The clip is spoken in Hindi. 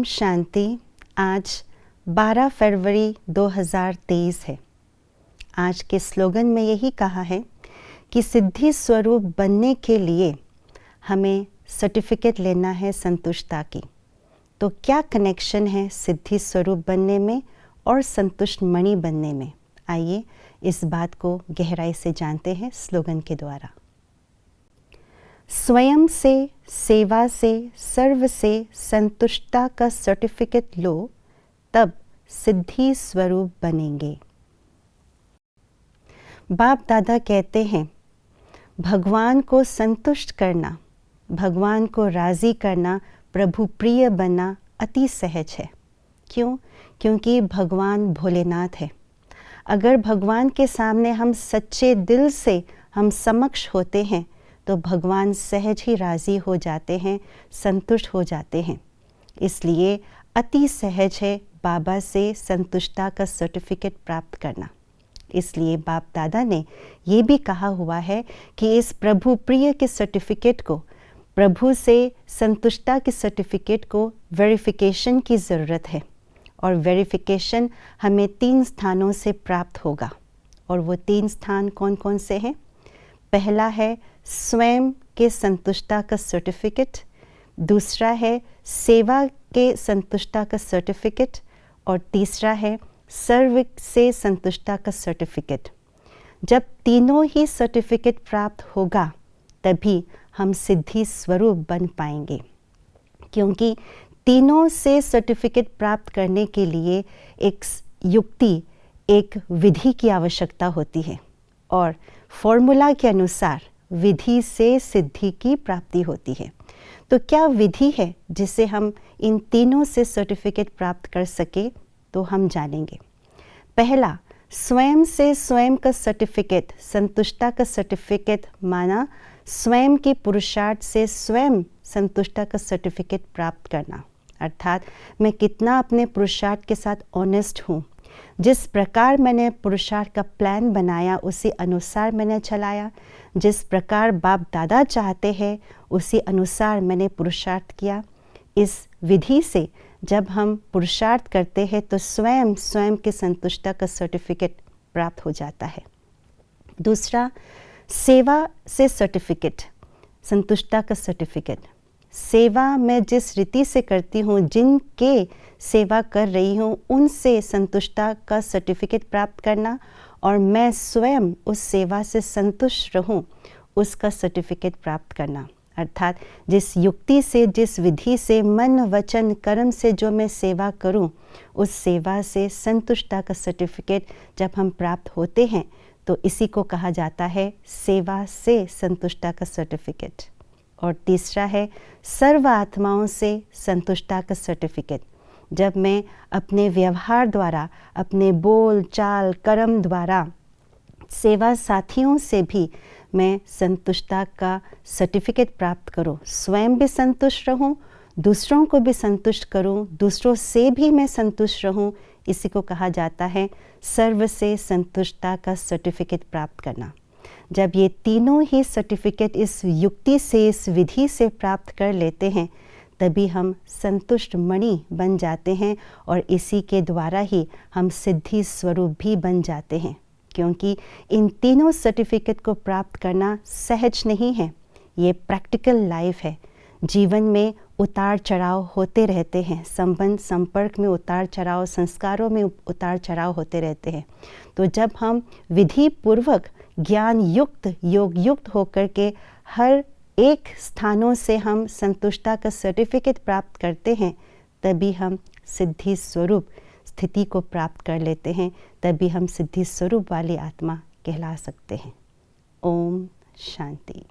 शांति। आज 12 फरवरी 2023 है। आज के स्लोगन में यही कहा है कि सिद्धि स्वरूप बनने के लिए हमें सर्टिफिकेट लेना है संतुष्टता की। तो क्या कनेक्शन है सिद्धि स्वरूप बनने में और संतुष्ट मणि बनने में? आइए इस बात को गहराई से जानते हैं स्लोगन के द्वारा। स्वयं से, सेवा से, सर्व से संतुष्टता का सर्टिफिकेट लो, तब सिद्धि स्वरूप बनेंगे। बाप दादा कहते हैं, भगवान को संतुष्ट करना, भगवान को राज़ी करना, प्रभु प्रिय बनना अति सहज है। क्यों? क्योंकि भगवान भोलेनाथ है। अगर भगवान के सामने हम सच्चे दिल से हम समक्ष होते हैं तो भगवान सहज ही राज़ी हो जाते हैं, संतुष्ट हो जाते हैं। इसलिए अति सहज है बाबा से संतुष्टता का सर्टिफिकेट प्राप्त करना। इसलिए बाप दादा ने ये भी कहा हुआ है कि इस प्रभु प्रिय के सर्टिफिकेट को, प्रभु से संतुष्टता के सर्टिफिकेट को वेरिफिकेशन की ज़रूरत है। और वेरिफिकेशन हमें 3 स्थानों से प्राप्त होगा। और वो 3 स्थान कौन कौन से हैं? पहला है स्वयं के संतुष्टता का सर्टिफिकेट, दूसरा है सेवा के संतुष्टता का सर्टिफिकेट और तीसरा है सर्व से संतुष्टता का सर्टिफिकेट। जब तीनों ही सर्टिफिकेट प्राप्त होगा तभी हम सिद्धि स्वरूप बन पाएंगे। क्योंकि तीनों से सर्टिफिकेट प्राप्त करने के लिए एक युक्ति, एक विधि की आवश्यकता होती है और फॉर्मूला के अनुसार विधि से सिद्धि की प्राप्ति होती है। तो क्या विधि है जिससे हम इन तीनों से सर्टिफिकेट प्राप्त कर सके? तो हम जानेंगे। पहला, स्वयं से स्वयं का सर्टिफिकेट, संतुष्टता का सर्टिफिकेट माना स्वयं के पुरुषार्थ से स्वयं संतुष्टता का सर्टिफिकेट प्राप्त करना। अर्थात मैं कितना अपने पुरुषार्थ के साथ ऑनेस्ट हूँ। जिस प्रकार मैंने पुरुषार्थ का प्लान बनाया उसी अनुसार मैंने चलाया। जिस प्रकार बाप दादा चाहते हैं उसी अनुसार मैंने पुरुषार्थ किया। इस विधि से जब हम पुरुषार्थ करते हैं तो स्वयं स्वयं के संतुष्टता का सर्टिफिकेट प्राप्त हो जाता है। दूसरा, सेवा से सर्टिफिकेट, संतुष्टता का सर्टिफिकेट। सेवा मैं जिस रीति से करती हूँ, जिनके सेवा कर रही हूँ, उनसे संतुष्टता का सर्टिफिकेट प्राप्त करना और मैं स्वयं उस सेवा से संतुष्ट रहूँ, उसका सर्टिफिकेट प्राप्त करना। अर्थात जिस युक्ति से, जिस विधि से, मन वचन कर्म से जो मैं सेवा करूँ, उस सेवा से संतुष्टता का सर्टिफिकेट जब हम प्राप्त होते हैं तो इसी को कहा जाता है सेवा से संतुष्टता का सर्टिफिकेट। और तीसरा है सर्व आत्माओं से संतुष्टता का सर्टिफिकेट। जब मैं अपने व्यवहार द्वारा, अपने बोल चाल कर्म द्वारा सेवा साथियों से भी मैं संतुष्टता का सर्टिफिकेट प्राप्त करूं, स्वयं भी संतुष्ट रहूं, दूसरों को भी संतुष्ट करूं, दूसरों से भी मैं संतुष्ट रहूं, इसी को कहा जाता है सर्व से संतुष्टता का सर्टिफिकेट प्राप्त करना। जब ये तीनों ही सर्टिफिकेट इस युक्ति से, इस विधि से प्राप्त कर लेते हैं तभी हम संतुष्ट मणि बन जाते हैं और इसी के द्वारा ही हम सिद्धि स्वरूप भी बन जाते हैं। क्योंकि इन तीनों सर्टिफिकेट को प्राप्त करना सहज नहीं है, ये प्रैक्टिकल लाइफ है। जीवन में उतार चढ़ाव होते रहते हैं, संबंध संपर्क में उतार चढ़ाव, संस्कारों में उतार चढ़ाव होते रहते हैं। तो जब हम विधि पूर्वक ज्ञान युक्त, योग युक्त होकर के हर एक स्थानों से हम संतुष्टता का सर्टिफिकेट प्राप्त करते हैं तभी हम सिद्धि स्वरूप स्थिति को प्राप्त कर लेते हैं, तभी हम सिद्धि स्वरूप वाली आत्मा कहला सकते हैं। ओम शांति।